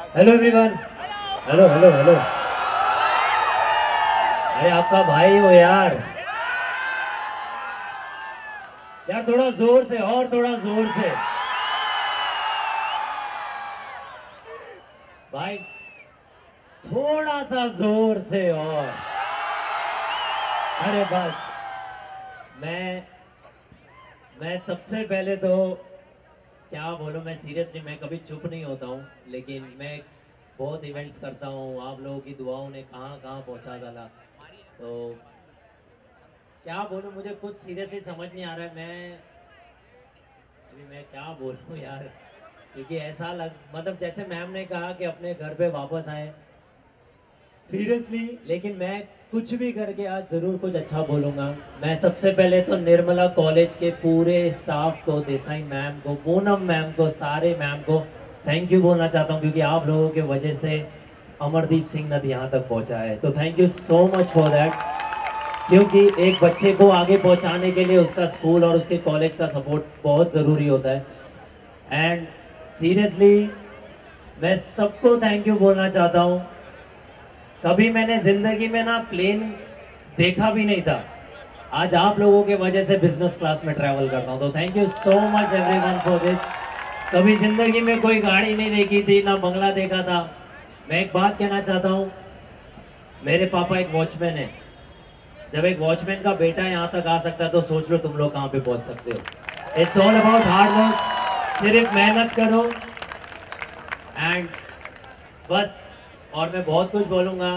Hello everyone. Hello hello hello. अरे आपका भाई हो यार। यार थोड़ा जोर से, और थोड़ा जोर से भाई, थोड़ा सा जोर से। और अरे बस, मैं मैं सबसे पहले तो क्या बोलूं, मैं सीरियसली मैं कभी चुप नहीं होता हूं, लेकिन मैं बहुत इवेंट्स करता हूं। आप लोगों की दुआओं ने कहां कहां पहुंचा डाला। तो क्या बोलूं, मुझे कुछ सीरियसली समझ नहीं आ रहा है। मैं क्या बोलूं यार, क्योंकि ऐसा लग मतलब जैसे मैम ने कहा कि अपने घर पे वापस आए, सीरियसली। लेकिन मैं कुछ भी करके आज ज़रूर कुछ अच्छा बोलूँगा। मैं सबसे पहले तो निर्मला कॉलेज के पूरे स्टाफ को, देसाई मैम को, पूनम मैम को, सारे मैम को थैंक यू बोलना चाहता हूँ, क्योंकि आप लोगों के वजह से अमरदीप सिंह नद यहाँ तक पहुँचा है। तो thank you so much for that. क्योंकि एक बच्चे को आगे पहुँचाने के लिए उसका स्कूल और उसके कॉलेज का सपोर्ट बहुत ज़रूरी होता है। एंड सीरियसली मैं सबको थैंक यू बोलना चाहता हूँ। कभी मैंने जिंदगी में ना प्लेन देखा भी नहीं था, आज आप लोगों के वजह से बिजनेस क्लास में ट्रैवल करता हूँ। तो thank you so much everyone for this. कभी जिंदगी में कोई गाड़ी नहीं देखी थी, ना बंगला देखा था। मैं एक बात कहना चाहता हूँ, मेरे पापा एक वॉचमैन है। जब एक वॉचमैन का बेटा यहाँ तक आ सकता है, तो सोच लो तुम लोग कहाँ पे पहुँच सकते हो। It's all about hard work. सिर्फ मेहनत करो एंड बस। और मैं बहुत कुछ बोलूँगा,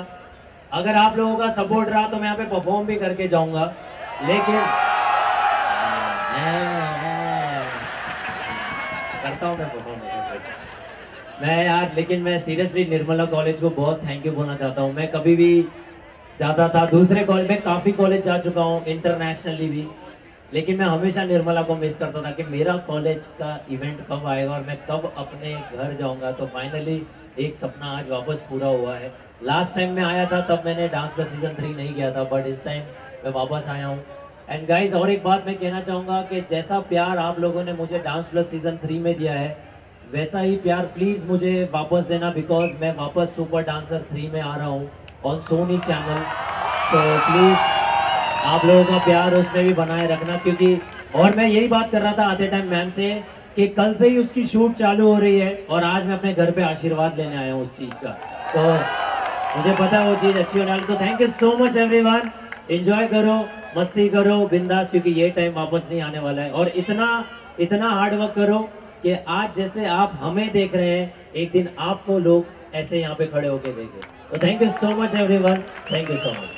अगर आप लोगों का सपोर्ट रहा तो मैं यहाँ पे परफॉर्म भी करके जाऊंगा। लेकिन करता हूँ मैं परफॉर्म। मैं यार, लेकिन मैं सीरियसली निर्मला कॉलेज को बहुत थैंक यू बोलना चाहता हूँ। मैं कभी भी जाता था दूसरे कॉलेज में, काफ़ी कॉलेज जा चुका हूँ इंटरनेशनली भी, लेकिन मैं हमेशा निर्मला को मिस करता था कि मेरा कॉलेज का इवेंट कब आएगा और मैं कब अपने घर जाऊंगा। तो फाइनली एक सपना आज वापस पूरा हुआ है। लास्ट टाइम मैं आया था तब मैंने डांस प्लस सीजन 3 नहीं किया था, बट इस टाइम मैं वापस आया हूँ। एंड गाइज, और एक बात मैं कहना चाहूँगा कि जैसा प्यार आप लोगों ने मुझे डांस प्लस सीजन 3 में दिया है, वैसा ही प्यार प्लीज़ मुझे वापस देना, बिकॉज मैं वापस सुपर डांसर 3 में आ रहा हूँ ऑन सोनी चैनल। तो प्लीज़ आप लोगों का प्यार उसमें भी बनाए रखना, क्योंकि और मैं यही बात कर रहा था आते टाइम मैम से कि कल से ही उसकी शूट चालू हो रही है, और आज मैं अपने घर पे आशीर्वाद लेने आया हूँ उस चीज़ का। तो मुझे पता है वो चीज़ अच्छी होने वाली। तो thank you so much everyone. Enjoy करो, मस्ती करो बिंदास, क्योंकि ये टाइम वापस नहीं आने वाला है। और इतना इतना हार्ड वर्क करो कि आज जैसे आप हमें देख रहे हैं, एक दिन आपको लोग ऐसे यहाँ पे खड़े होके देखें। तो thank you so much everyone. Thank you so much.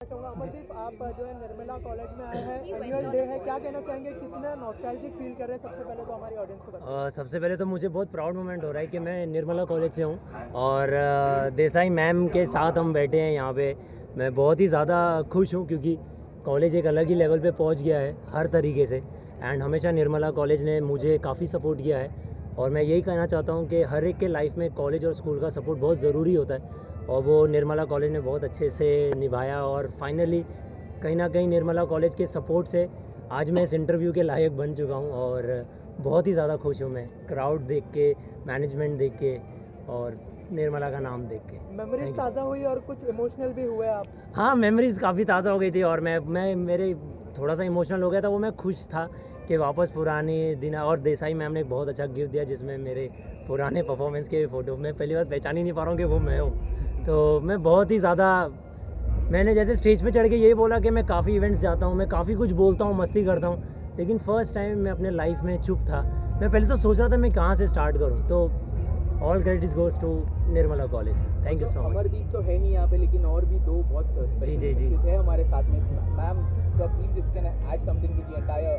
चाहूँगा अमरदीप, आप जो है निर्मला कॉलेज में आए हैं, एनुअल डे है, क्या कहना चाहेंगे, कितना नॉस्टैल्जिक फील कर रहे हैं? सबसे पहले तो हमारी ऑडियंस को बताएं। सबसे पहले तो मुझे बहुत प्राउड मोमेंट हो रहा है कि मैं निर्मला कॉलेज से हूँ और देसाई मैम के साथ हम बैठे हैं यहाँ पे। मैं बहुत ही ज़्यादा खुश हूँ क्योंकि कॉलेज एक अलग ही लेवल पे पहुँच गया है हर तरीके से। एंड हमेशा निर्मला कॉलेज ने मुझे काफ़ी सपोर्ट किया है और मैं यही कहना चाहता हूँ कि हर एक के लाइफ में कॉलेज और स्कूल का सपोर्ट बहुत ज़रूरी होता है और वो निर्मला कॉलेज ने बहुत अच्छे से निभाया। और फाइनली कहीं ना कहीं निर्मला कॉलेज के सपोर्ट से आज मैं इस इंटरव्यू के लायक बन चुका हूँ और बहुत ही ज़्यादा खुश हूँ मैं, क्राउड देख के, मैनेजमेंट देख के और निर्मला का नाम देख के। मेमोरीज ताज़ा हुई और कुछ इमोशनल भी हुए आप? हाँ, मेमोरीज काफ़ी ताज़ा हो गई थी और मैं मेरे थोड़ा सा इमोशनल हो गया था। वो मैं खुश था कि वापस पुराने दिन। और देसाई मैम ने एक बहुत अच्छा गिफ्ट दिया जिसमें मेरे पुराने परफॉर्मेंस के फ़ोटो, मैं पहली बार पहचान ही नहीं पा रहा हूँ कि वो मैं हूँ। तो मैं बहुत ही ज़्यादा, मैंने जैसे स्टेज पे चढ़ के यही बोला कि मैं काफ़ी इवेंट्स जाता हूँ, मैं काफ़ी कुछ बोलता हूँ, मस्ती करता हूँ, लेकिन फ़र्स्ट टाइम मैं अपने लाइफ में चुप था। मैं पहले तो सोच रहा था मैं कहाँ से स्टार्ट करूँ। तो all credit goes to Nirmala college. Thank you so much. Amardeep तो है नहीं यहाँ पे, लेकिन और भी दो बहुत जी है हमारे साथ में। Ma'am sir, please if can add something to the entire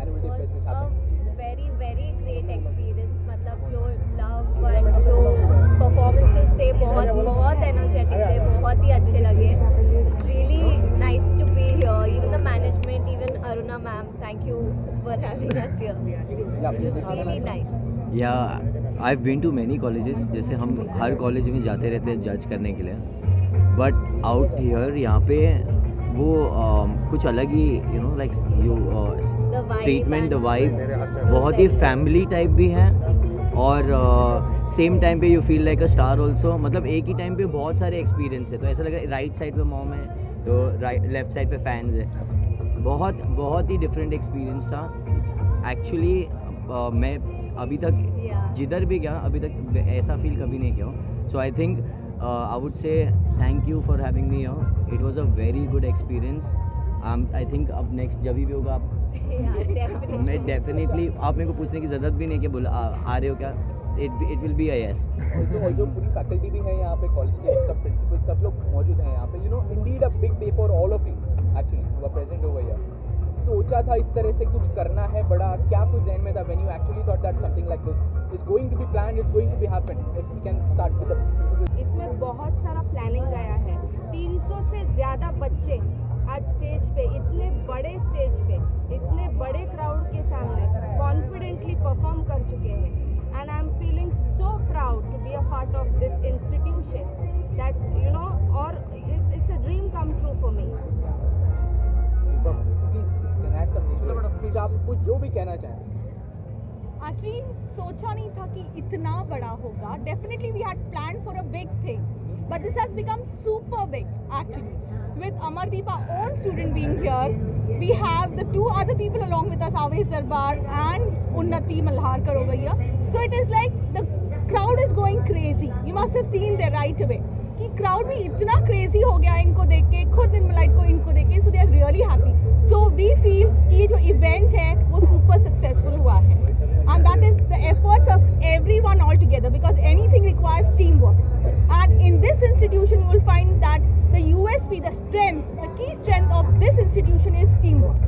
annual day fest which happened. Very very great experience. मतलब जो लव एंड जो परफॉर्मेंसेस थे बहुत एनर्जेटिक थे, बहुत ही अच्छे लगे। It's really nice to be here. Even the management, even Aruna ma'am, thank you for having us here. It was really nice. Yeah I have been to many colleges, जैसे हम हर कॉलेज में जाते रहते हैं जज करने के लिए, बट आउट हियर यहाँ पे वो कुछ अलग ही like you treatment, the vibe बहुत ही फैमिली टाइप भी है और सेम टाइम पे you feel like a star also. मतलब एक ही टाइम पे बहुत सारे एक्सपीरियंस है। तो ऐसा लग रहा है राइट साइड पे मॉम है तो लेफ्ट साइड पे फैंस है। बहुत ही डिफरेंट एक्सपीरियंस था एक्चुअली। मैं अभी तक जिधर भी गया अभी तक ऐसा फील कभी नहीं किया। So I think I would say thank you for having me here. It was a very good experience. I think अब नेक्स्ट जब भी होगा आप मैं डेफिनेटली, आप मेरे को पूछने की ज़रूरत भी नहीं कि बोला आ रहे हो क्या, it will be a yes. जो पूरी फैकल्टी भी है यहाँ पे, कॉलेज के सब प्रिंसिपल सब लोग मौजूद हैं यहाँ पे। Indeed a big day for all of you actually who are present over here. सोचा था इस तरह से कुछ करना है बड़ा, क्या कुछ ज़हन में था when you actually thought that something like this is going to be planned, it's going to be happen? If we can start with the. इसमें बहुत सारा प्लानिंग गया है। 300 से ज़्यादा बच्चे आज स्टेज पे, इतने बड़े स्टेज पे, इतने बड़े क्राउड के सामने कॉन्फिडेंटली परफॉर्म कर चुके हैं। And I am feeling so proud to be a part of this institution that और it's a dream come true for me. Please आप कुछ जो भी कहना चाहें। एक्चुअली सोचा नहीं था कि इतना बड़ा होगा। Definitely we had planned for a big thing, but this has become super big actually. With Amardeep, our own student being here, we have the two other people along with us, Avesh Darbar and Unnati Malharkar over here. So it is like the crowd is going crazy. You must have seen there right away कि crowd भी इतना crazy हो गया इनको देख के, खुद निर्मलाइट को इनको देख के, so they are really happy. So we feel कि ये जो event है वो super successful हुआ है, and that is the efforts of everyone all together, because anything requires teamwork. And in this institution you will find that the USP, the strength, the key strength of this institution is teamwork,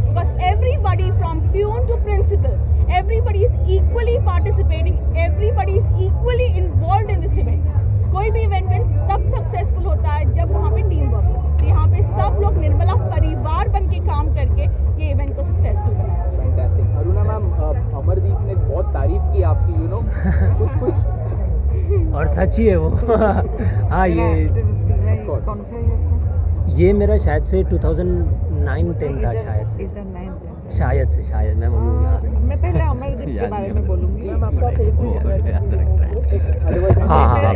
because everybody from peon to principal, everybody is equally participating, everybody is equally involved in this event. कोई भी event में तब successful होता है जब वहाँ पे team work हो। तो यहाँ पे सब लोग निर्मला परिवार बन के काम करके ये इवेंट को सक्सेसफुल बनाया। फैंटास्टिक। अरुणा मैम, अमरदीप ने बहुत तारीफ की आपकी, कुछ और सच ही है वो। हाँ, ये मेरा शायद से 2009-10 था शायद से मैं मैं पहले अमरदीप के बारे में बोलूँगी।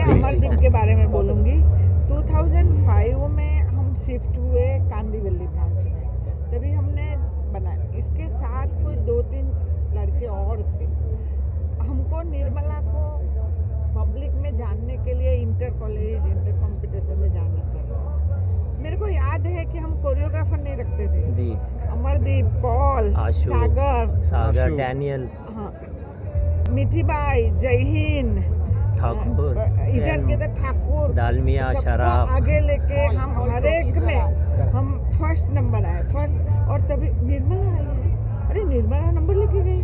अमरदीप के बारे में बोलूँगी। 2005 में हम शिफ्ट हुए कांदीवली ब्रांच में, तभी हमने बनाया। इसके साथ कोई 2-3 लड़के और थे। हमको निर्मला को पब्लिक में जानने के लिए इंटर कॉम्पिटिशन में जाना था। मेरे को याद है कि हम कोरियोग्राफर नहीं रखते थे जी। अमरदीप, पॉल, सागर, डैनियल, हाँ, मिठी बाई, जय हिंद, ठाकुर इधर के तो ठाकुर दालमिया सबको शराफ आगे लेके हम हर एक में हम फर्स्ट नंबर आए फर्स्ट। और तभी निर्मला आई है, अरे निर्मला नंबर लेके गई।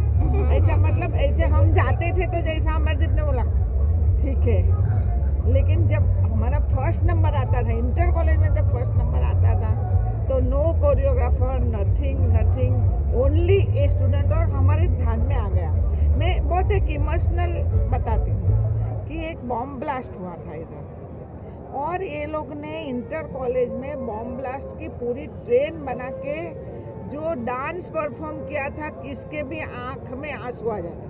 ऐसा मतलब ऐसे हम जाते थे तो जैसा अमरदीप ने बोला ठीक है, लेकिन जब हमारा फर्स्ट नंबर आता था इंटर कॉलेज में, जब फर्स्ट नंबर आता था तो no choreographer nothing only a student. और हमारे ध्यान में आ गया, मैं बहुत एक इमोशनल बताती हूँ कि एक बॉम्ब ब्लास्ट हुआ था इधर और ये लोग ने इंटर कॉलेज में बॉम्ब ब्लास्ट की पूरी ट्रेन बना के जो डांस परफॉर्म किया था, किसके भी आँख में आंसू आ जाता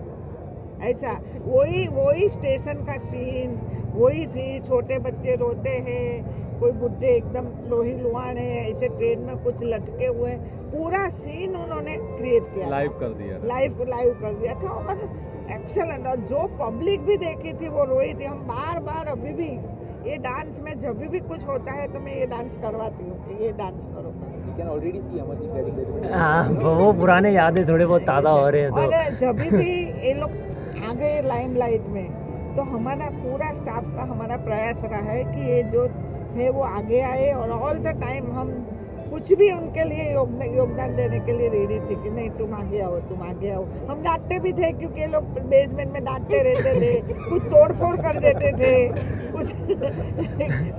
ऐसा। वही स्टेशन का सीन वही थी, छोटे बच्चे रोते हैं, कोई बुढ़े एकदम लोही लुहान है, ऐसे ट्रेन में कुछ लटके हुए, पूरा सीन उन्होंने क्रिएट किया, लाइव कर दिया था और एक्सेलेंट। और जो पब्लिक भी देखी थी वो रोई थी। हम बार अभी भी ये डांस में जब भी कुछ होता है तो मैं ये डांस करवाती हूँ कि ये डांस करो। हाँ, वो पुराने यादें थोड़े बहुत ताज़ा हो रहे हैं। और जब भी ये लोग आ गए लाइमलाइट में तो हमारा पूरा स्टाफ का हमारा प्रयास रहा है कि ये जो है वो आगे आए और ऑल द टाइम हम कुछ भी उनके लिए योगदान देने के लिए रेडी थे कि नहीं तुम आगे आओ। हम डांटते भी थे क्योंकि ये लोग बेसमेंट में डांटते रहते थे, कुछ तोड़-फोड़ कर देते थे,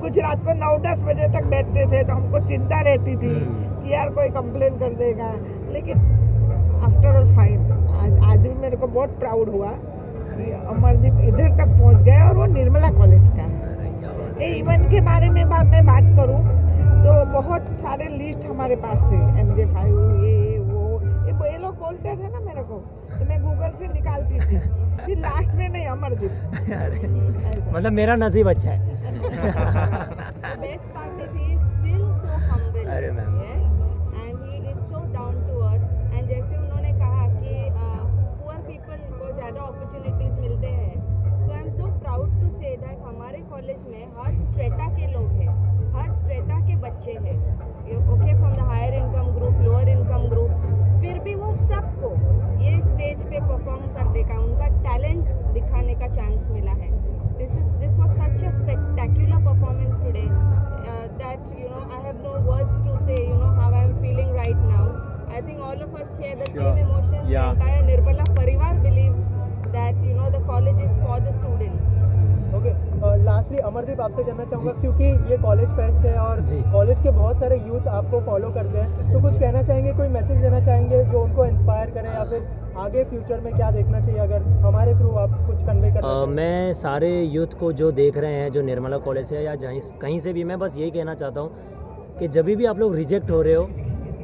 कुछ रात को 9-10 बजे तक बैठते थे तो हमको चिंता रहती थी कि यार कोई कंप्लेन कर देगा। लेकिन आफ्टर ऑल फाइन, आज भी मेरे को बहुत प्राउड हुआ कि अमरदीप इधर तक पहुंच गया और वो निर्मला कॉलेज का। ये इवेंट के बारे में मैं बात करूं तो बहुत सारे लिस्ट हमारे पास थे, MJ5 ये लोग बोलते थे ना मेरे को तो मैं गूगल से निकालती थी, फिर लास्ट में नहीं अमरदीप। मतलब मेरा नसीब अच्छा है। Best part is he is still so humble. अरे ma'am. Yes, and he is so down to earth. And जैसे उन्होंने कहा कि poor people को ज़्यादा opportunities मिलते हैं, so I am so proud to say that हमारे कॉलेज में हर स्ट्रेटा के लोग हैं, हर स्ट्रेटा के बच्चे हैं, okay, from the higher income group, lower income group, फिर भी वो सबको ये स्टेज पे परफॉर्म करने का, उनका टैलेंट दिखाने का चांस मिला है। This was such a spectacular performance today that I have no words to say how I am feeling right now. I think all of us share the same emotions. The entire Nirmala Parivar believes that the college is for the students. Okay, lastly Amardeep आपसे जानना चाहूँगा क्योंकि ये college fest है और college के बहुत सारे यूथ आपको फॉलो करते हैं, तो कुछ कहना चाहेंगे, कोई मैसेज देना चाहेंगे जो उनको इंस्पायर करे या फिर आगे फ्यूचर में क्या देखना चाहिए, अगर हमारे थ्रू आप कुछ कन्वे करना चाहें? मैं सारे यूथ को जो देख रहे हैं, जो निर्मला कॉलेज से या कहीं से भी, मैं बस यही कहना चाहता हूँ कि जब भी आप लोग रिजेक्ट हो रहे हो,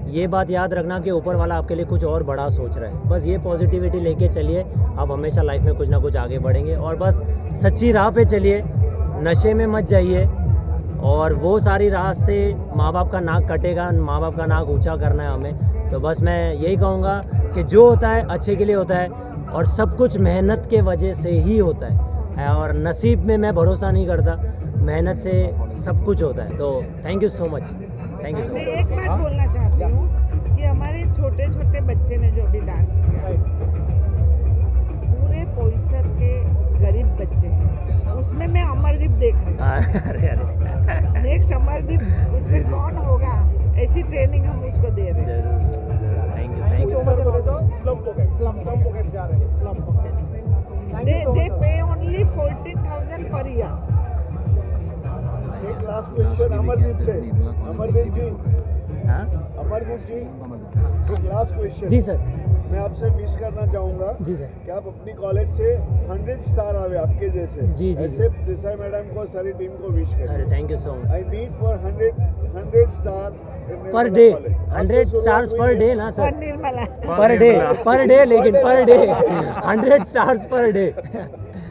ये बात याद रखना कि ऊपर वाला आपके लिए कुछ और बड़ा सोच रहा है। बस ये पॉजिटिविटी लेके चलिए, आप हमेशा लाइफ में कुछ ना कुछ आगे बढ़ेंगे। और बस सच्ची राह पे चलिए, नशे में मत जाइए, और वो सारी रास्ते माँ बाप का नाक कटेगा, माँ बाप का नाक ऊंचा करना है हमें। तो बस मैं यही कहूँगा कि जो होता है अच्छे के लिए होता है और सब कुछ मेहनत के वजह से ही होता है, और नसीब में मैं भरोसा नहीं करता, मेहनत से सब कुछ होता है। तो thank you so much, thank you so much. एक बात बोलना चाहती हूँ कि हमारे छोटे छोटे बच्चे ने जो भी डांस किया, पूरे पोईसर के गरीब बच्चे हैं, उसमें मैं अमरदीप देख रही हूँ। अरे नेक्स्ट अमरदीप उसमें कौन होगा, ऐसी ट्रेनिंग हम उसको दे रहे हैं। Thank you They pay only 14,000 per year. एक लास्ट क्वेश्चन अमरदीप से। अमरदीप जी, हाँ एक लास्ट क्वेश्चन। जी सर। मैं आपसे विश करना चाहूँगा जी सर कि आप अपनी कॉलेज से 100 स्टार आवे आपके जैसे। जी जी ऐसे देसाई मैडम को, सारी टीम को विश करें। अरे thank you so much. I need for 100 star per day, 100 stars per day ना सर, निर्मला पर डे, लेकिन per day 100 stars per day.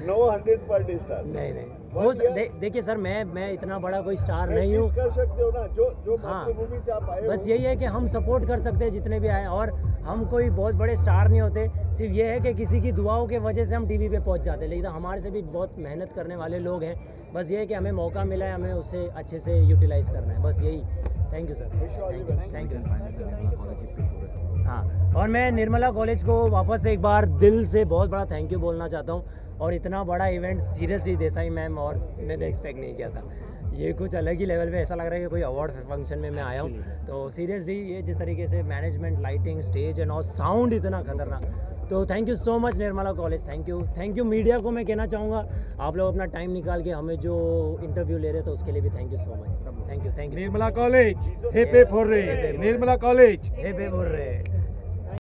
No 100 per day star नहीं वो देखिए सर, मैं इतना बड़ा कोई स्टार नहीं हूँ। कर सकते हो ना, जो हाँ, मातृभूमि से आप आए बस यही है कि हम सपोर्ट कर सकते हैं जितने भी आए, और हम कोई बहुत बड़े स्टार नहीं होते। सिर्फ ये है कि किसी की दुआओं के वजह से हम टीवी पे पहुंच जाते हैं, लेकिन हमारे से भी बहुत मेहनत करने वाले लोग हैं। बस ये है कि हमें मौका मिला है, हमें उसे अच्छे से यूटिलाइज करना है, बस यही। Thank you sir, thank you. हाँ, और मैं निर्मला कॉलेज को वापस से एक बार दिल से बहुत बड़ा थैंक यू बोलना चाहता हूँ। और इतना बड़ा इवेंट सीरियसली देसाई मैम और मैंने एक्सपेक्ट नहीं किया था। ये कुछ अलग ही लेवल पे ऐसा लग रहा है कि कोई अवार्ड फंक्शन में मैं आया हूँ। तो सीरियसली ये जिस तरीके से मैनेजमेंट, लाइटिंग, स्टेज एंड और साउंड इतना खतरनाक, तो thank you so much Nirmala college. Thank you media को मैं कहना चाहूँगा, आप लोग अपना टाइम निकाल के हमें जो इंटरव्यू ले रहे थे उसके लिए भी थैंक यू सो मच। सब थैंक यू। निर्मला कॉलेज हे पे फॉर रे, निर्मला कॉलेज हे पे फॉर रे।